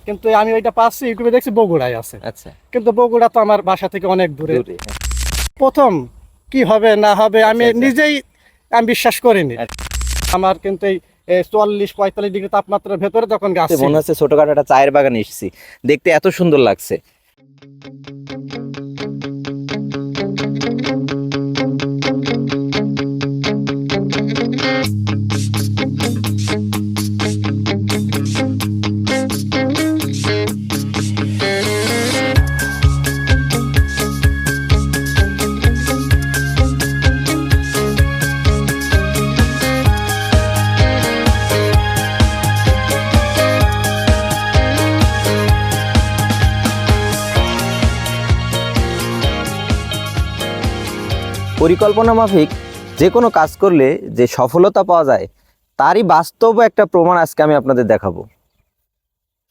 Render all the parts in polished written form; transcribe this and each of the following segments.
কিন্তু আমি ওইটা পাচ্ছি ইউটিউবে দেখছি বগুড়ায় আছে। আচ্ছা। কিন্তু বগুড়া তো আমার বাসা থেকে অনেক দূরে। দূরে, হ্যাঁ। প্রথম কি হবে না হবে আমি আচ্ছা, আচ্ছা। নিজেই আমি বিশ্বাস করিনি। আচ্ছা। আমার কিন্তু এই 44-45 ডিগ্রি তাপমাত্রার ভেতরে তখন গাছ ছিল। মনে হচ্ছে ছোটখাটো একটা চায়ের বাগানে এসেছি, দেখতে এত সুন্দর লাগছে। পরিকল্পনা মাফিক যে কোনো কাজ করলে যে সফলতা পাওয়া যায় তারই বাস্তব একটা প্রমাণ আজকে আমি আপনাদের দেখাবো।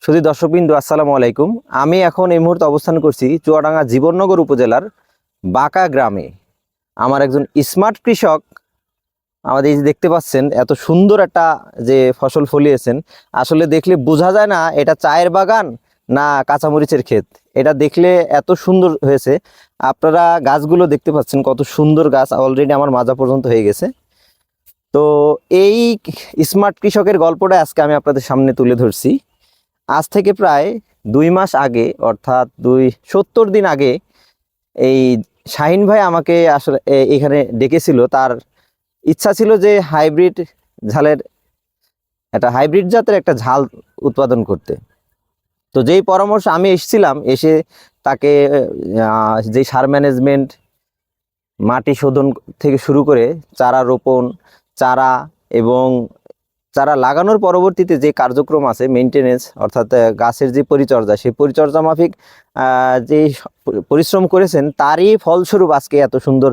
শুধু দর্শকবৃন্দু, আসসালামু আলাইকুম। আমি এখন এই মুহূর্তে অবস্থান করছি চুয়াডাঙ্গা জীবননগর উপজেলার বাঁকা গ্রামে। আমার একজন স্মার্ট কৃষক আমাদের এই যে দেখতে পাচ্ছেন এত সুন্দর একটা যে ফসল ফলিয়েছেন, আসলে দেখলে বোঝা যায় না এটা চায়ের বাগান না কাঁচামরিচের ক্ষেত। এটা দেখলে এত সুন্দর হয়েছে। আপনারা গাছগুলো দেখতে পাচ্ছেন কত সুন্দর গাছ, অলরেডি আমার মাজা পর্যন্ত হয়ে গেছে। তো এই স্মার্ট কৃষকের গল্পটা আজকে আমি আপনাদের সামনে তুলে ধরছি। আজ থেকে প্রায় 2 মাস আগে, অর্থাৎ 70 দিন আগে এই শাহিন ভাই আমাকে আসলে এখানে ডেকেছিল। তার ইচ্ছা ছিল যে হাইব্রিড জাতের একটা ঝাল উৎপাদন করতে। তো যেই পরামর্শ আমি এসেছিলাম, এসে তাকে যে সার ম্যানেজমেন্ট, মাটি শোধন থেকে শুরু করে চারা রোপণ, চারা এবং চারা লাগানোর পরবর্তীতে যে কার্যক্রম আছে মেনটেনেন্স, অর্থাৎ গাছের যে পরিচর্যা, সেই পরিচর্যা মাফিক যে পরিশ্রম করেছেন তারই ফলস্বরূপ আজকে এত সুন্দর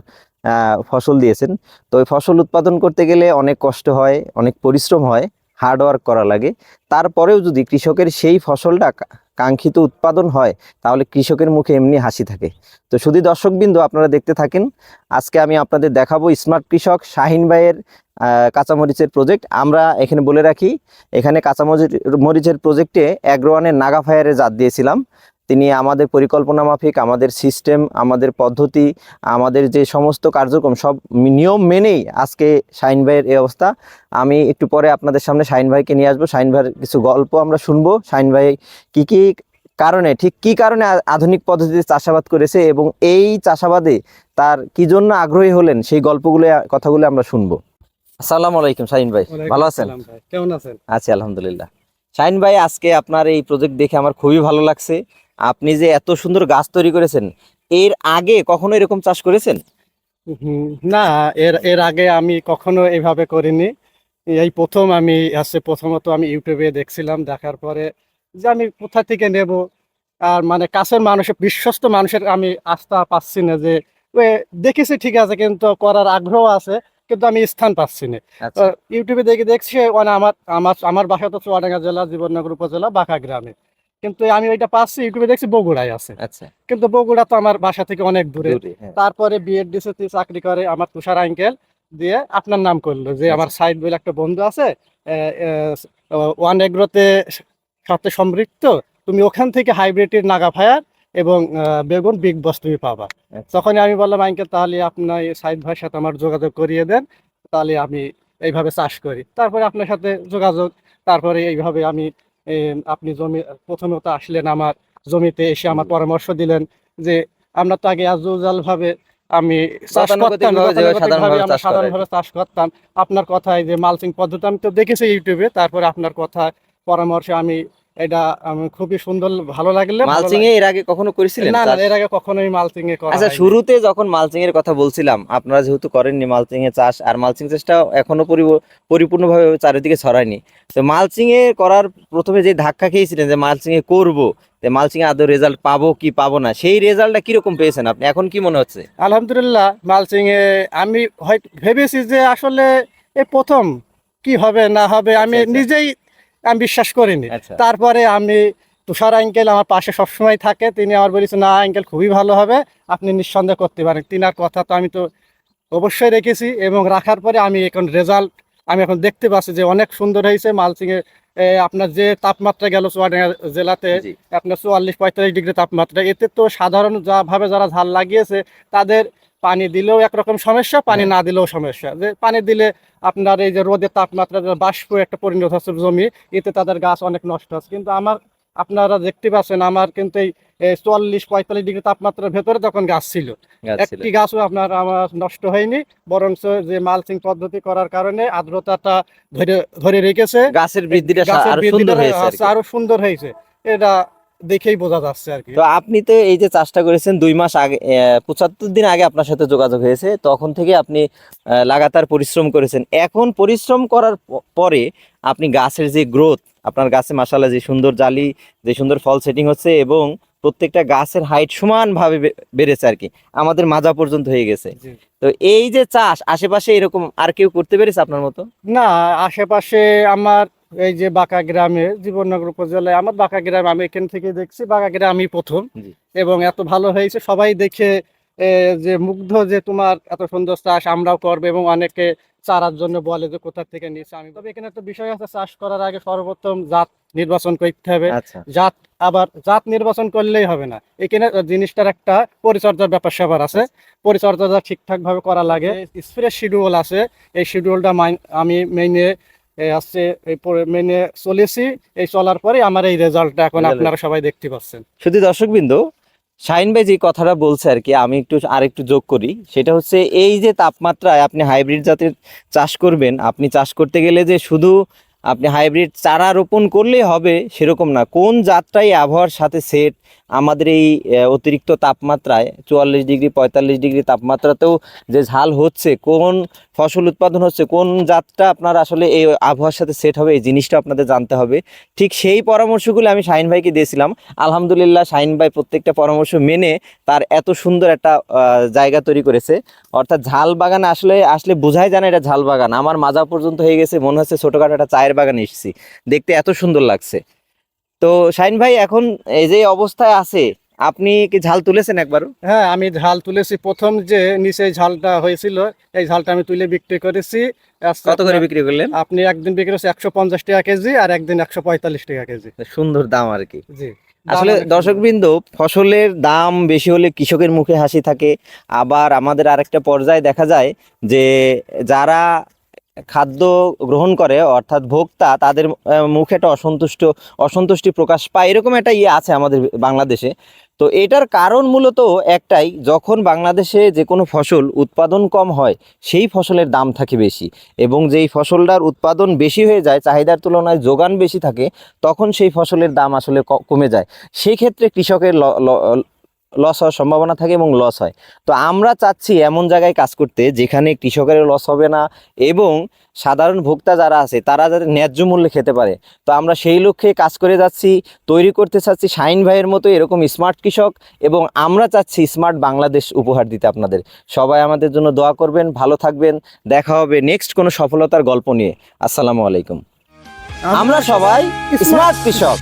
ফসল দিয়েছেন। তো ওই ফসল উৎপাদন করতে গেলে অনেক কষ্ট হয়, অনেক পরিশ্রম হয়, হার্ড ওয়ার্ক করা লাগে। তারপরেও যদি কৃষকের সেই ফসলটা কাঙ্ক্ষিত উৎপাদন হয় তাহলে কৃষকের মুখে এমনি হাসি থাকে। তো শুধু দর্শকবৃন্দু, আপনারা দেখতে থাকেন। আজকে আমি আপনাদের দেখাবো স্মার্ট কৃষক শাহিন ভাইয়ের কাঁচামরিচের প্রজেক্ট। আমরা এখানে বলে রাখি, এখানে কাঁচামরিচের প্রজেক্টে অ্যাগ্রোওয়ানের নাগা ফায়ারের জাত দিয়েছিলাম। তিনি আমাদের পরিকল্পনা মাফিক, আমাদের সিস্টেম, আমাদের পদ্ধতি, আমাদের যে সমস্ত কার্যক্রম সব নিয়ম মেনেই আজকে শাহিন ভাইয়ের এই অবস্থা। আমি একটু পরে আপনাদের সামনে শাহিন ভাইকে নিয়ে আসবো। শাহিন ভাইয়ের কিছু গল্প আমরা শুনবো। শাহিন ভাই কি কি কারণে আধুনিক পদ্ধতিতে চাষাবাদ করেছে এবং এই চাষাবাদে তার কি জন্য আগ্রহী হলেন, সেই কথাগুলো আমরা শুনবো। আসসালামু আলাইকুম শাহিন ভাই, ভালো আছেন? কেমন আছেন? আছি আলহামদুলিল্লাহ। শাহিন ভাই, আজকে আপনার এই প্রজেক্ট দেখে আমার খুবই ভালো লাগছে। আপনি যে এত সুন্দর গাছ তৈরি করেছেন, এর আগে কখনো এরকম চাষ করেছেন? না, এর আগে আমি কখনো এভাবে করিনি। এই প্রথম আমি প্রথমত আমি ইউটিউবে দেখছিলাম, দেখার পরে যে আমি কোথা থেকে নেব, আর মানে কাছের মানুষের, বিশ্বস্ত মানুষের আমি আস্থা পাচ্ছি না। যে দেখেছি ঠিক আছে, কিন্তু করার আগ্রহ আছে, কিন্তু আমি স্থান পাচ্ছি না। আচ্ছা। ইউটিউবে দেখছি মানে আমার আমার আমার বাসা তো চুয়াডাঙ্গা জেলা জীবননগর উপজেলা বাঁকা গ্রামে। কিন্তু আমি ওইটা পাচ্ছি ইউটিউবে দেখছি বগুড়ায় আছে। আচ্ছা। কিন্তু বগুড়া তো আমার বাসা থেকে অনেক দূরে। হ্যাঁ। তারপরে বিএডিসি তে চাকরি করে আমার তুষার আঙ্কেল দিয়ে আপনার নাম করলো যে আমার সাইড বলে একটা বন্ধু আছে ওয়ান এগ্রোতে সাথে সম্পৃক্ত, তুমি ওখান থেকে হাইব্রিডের নাগা ফায়ার এবং বেগুন বিগ বস তুমি পাবা। তখন আমি বললাম আঙ্কেল তাহলে আপনার সাইড ভাইয়ের সাথে আমার যোগাযোগ করিয়ে দেন, তাহলে আমি এইভাবে চাষ করি। তারপরে আপনার সাথে যোগাযোগ, তারপরে এইভাবে আমি আপনি প্রথমত আসলেন আমার জমিতে, এসে আমার পরামর্শ দিলেন যে আমরা তো আগে আজুজাল ভাবে আমি চাষ করতাম, সাধারণভাবে চাষ করতাম। আপনার কথায় যে মালচিং পদ্ধতি আমি তো দেখেছি ইউটিউবে, তারপরে আপনার কথা পরামর্শে আমি এটা খুবই সুন্দর ভালো লাগলো। মালচিং এর আগে কখনো করেছিলেন? না, এর আগে কখনোই মালচিং এ করা হয়নি। আচ্ছা, শুরুতে যখন মালচিং এর কথা বলছিলাম, আপনারা যেহেতু করেননি মালচিং এর চাষ, আর মালচিং চাষটা এখনো পরিপূর্ণভাবে চারিদিকে ছড়ায়নি। তো মালচিং এ করার প্রথমে যে ধাক্কা খেয়েছিলেন যে মালচিং এ করবো, মালচিং এ আদৌ রেজাল্ট পাবো কি পাবো না, সেই রেজাল্টটা কিরকম পেয়েছেন আপনি? এখন কি মনে হচ্ছে? আলহামদুলিল্লাহ, মালচিং এ আমি হয়তো ভেবেছি যে আসলে এই প্রথম কি হবে না হবে আমি নিজেই আমি বিশ্বাস করিনি। তারপরে আমি তুষার আঙ্কেল আমার পাশে সবসময় থাকে, তিনি আমার বলেছে না আঙ্কেল খুবই ভালো হবে, আপনি নিঃসন্দেহ করতে পারেন। তিনার কথা তো আমি তো অবশ্যই রেখেছি, এবং রাখার পরে আমি এখন রেজাল্ট আমি এখন দেখতে পাচ্ছি যে অনেক সুন্দর হয়েছে। মালচিং এ আপনার যে তাপমাত্রা গেল চুয়াডাঙ্গা জেলাতে জি। আপনার 44-45 ডিগ্রি তাপমাত্রা, এতে তো সাধারণ ভাবে যারা ঝাল লাগিয়েছে তাদের পানি দিলেও একরকম সমস্যা, পানি হ্যাঁ। না দিলেও সমস্যা। যে পানি দিলে আপনার এই যে রোদের তাপমাত্রা যে বাষ্প একটা পরিণত হচ্ছে জমি, এতে তাদের গাছ অনেক নষ্ট হচ্ছে। কিন্তু আপনারা দেখতে পাচ্ছেন আমার কিন্তু এই 44-45 ডিগ্রি তাপমাত্রার ভেতরে তখন গাছ ছিল, গাছ ছিল। একটি গাছও আমার নষ্ট হয়নি, বরঞ্চ যে মালচিং পদ্ধতি করার কারণে আর্দ্রতাটা ধরে ধরে রেখেছে, গাছের বৃদ্ধিটা গাছের আরো বৃদ্ধিটা সুন্দর হয়েছে আর কি। আরো সুন্দর হয়েছে, এটা দেখেই বোঝা যাচ্ছে আর কি। তো আপনি তো এই যে চাষটা করেছেন 2 মাস আগে, 75 দিন আগে আপনার সাথে যোগাযোগ হয়েছে, তখন থেকে আপনি লাগাতার পরিশ্রম করেছেন। এখন পরিশ্রম করার পরে আপনি গাছের যে গ্রোথ, আপনার গাছে মাশাআল্লাহ যে সুন্দর জালি, যে সুন্দর ফল সেটিং হচ্ছে এবং প্রত্যেকটা গাছের হাইট সমানভাবে বেড়েছে আর কি, আমাদের মাজা পর্যন্ত হয়ে গেছে। জি। তো এই যে চাষ আশেপাশে এরকম আর কেউ করতে পেরেছে আপনার মতো? না, আশেপাশে আমার এই যে বাঁকা গ্রামে, জীবননগর উপজেলায় আমার বাঁকা গ্রাম, আমি এখান থেকে দেখছি বাঁকা গ্রাম আমি প্রথম, জি। এবং এত ভালো হয়েছে সবাই দেখে যে মুগ্ধ, যে তোমার এত সুন্দর চাষ আমরাও করবো, এবং অনেকে চারার জন্য বলে যে কোথা থেকে নিচ্ছে। আমি তবে এখানে একটা বিষয় আছে, চাষ করার আগে সর্বপ্রথম জাত নির্বাচন করতে হবে। আচ্ছা। জাত নির্বাচন করলেই হবে না, এখানে জিনিসটার একটা পরিচর্যার ব্যাপার স্যাপার আছে, পরিচর্যাটা ঠিকঠাক ভাবে করা লাগে। স্প্রে শিডিউল আছে, এই শিডিউলটা আমি মেনে আসছে, এই মেনে চলেছি, এই চলার পরে আমার এই রেজাল্টটা এখন Result আপনারা সবাই দেখতে পাচ্ছেন। শুধু দর্শকবৃন্দ, শাহিন ভাই যে কথাটা বলছে আর কি, আমি আরেকটু যোগ করি, সেটা হচ্ছে এই যে তাপমাত্রায় আপনি হাইব্রিড জাতের চাষ করবেন, আপনি চাষ করতে গেলে যে শুধু আপনি হাইব্রিড চারা রোপণ করলেই হবে সেরকম না, কোন জাতটাই আবহাওয়ার সাথে সেট, আমাদের এই অতিরিক্ত তাপমাত্রায় 44 ডিগ্রি 45 ডিগ্রি তাপমাত্রাতেও যে ঝাল হচ্ছে, কোন ফসল উৎপাদন হচ্ছে, কোন জাতটা আপনার আসলে এই আবহাওয়ার সাথে সেট হবে, এই জিনিসটা আপনাদের জানতে হবে। ঠিক সেই পরামর্শগুলো আমি শাহিন ভাইকে দিয়েছিলাম। আলহামদুলিল্লাহ শাহিন ভাই প্রত্যেকটা পরামর্শ মেনে তার এত সুন্দর একটা জায়গা তৈরি করেছে। অর্থাৎ ঝাল বাগানে আসলে বোঝাই যায় না এটা ঝাল বাগান, আমার মাজা পর্যন্ত হয়ে গেছে, মনে হচ্ছে ছোটখাটো একটা চায়ের বাগানে এসেছি, দেখতে এত সুন্দর লাগছে। তো শাহিন ভাই এখন এই যে অবস্থায় আছে, আপনি কি ঝাল তুলেছেন একবারও? হ্যাঁ, আমি ঝাল তুলেছি। প্রথম যে নিচে ঝালটা হয়েছিল, এই ঝালটা আমি তুলে বিক্রি করেছি। কত করে বিক্রি করলেন? আপনি একদিন বিক্রি করেছি 150 টাকা কেজি, আর একদিন 145 টাকা কেজি। সুন্দর দাম আর কি। জি, আসলে দর্শকবৃন্দ, ফসলের দাম বেশি হলে কৃষকের মুখে হাসি থাকে, আবার আমাদের আরেকটা পর্যায়ে দেখা যায় যে যারা খাদ্য গ্রহণ করে অর্থাৎ ভোক্তা, তাদের মুখে একটা অসন্তুষ্টি প্রকাশ পায়, এরকম একটা আছে আমাদের বাংলাদেশে। তো এটার কারণ মূলত একটাই, যখন বাংলাদেশে যে কোনো ফসল উৎপাদন কম হয় সেই ফসলের দাম থাকে বেশি, এবং যেই ফসলটার উৎপাদন বেশি হয়ে যায়, চাহিদার তুলনায় যোগান বেশি থাকে, তখন সেই ফসলের দাম আসলে কমে যায়। সেই ক্ষেত্রে কৃষকের লস হওয়ার সম্ভাবনা থাকে এবং লস হয়। তো আমরা চাচ্ছি এমন জায়গায় কাজ করতে যেখানে কৃষকের লস হবে না এবং সাধারণ ভোক্তা যারা আছে তারা যাতে ন্যায্য মূল্যে খেতে পারে। তো আমরা সেই লক্ষ্যে কাজ করে যাচ্ছি, তৈরি করতে চাচ্ছি শাহিন ভাইয়ের মতো এরকম স্মার্ট কৃষক, এবং আমরা চাচ্ছি স্মার্ট বাংলাদেশ উপহার দিতে আপনাদের। সবাই আমাদের জন্য দোয়া করবেন, ভালো থাকবেন, দেখা হবে নেক্সট কোনো সফলতার গল্প নিয়ে। আসসালামু আলাইকুম। আমরা সবাই স্মার্ট কৃষক।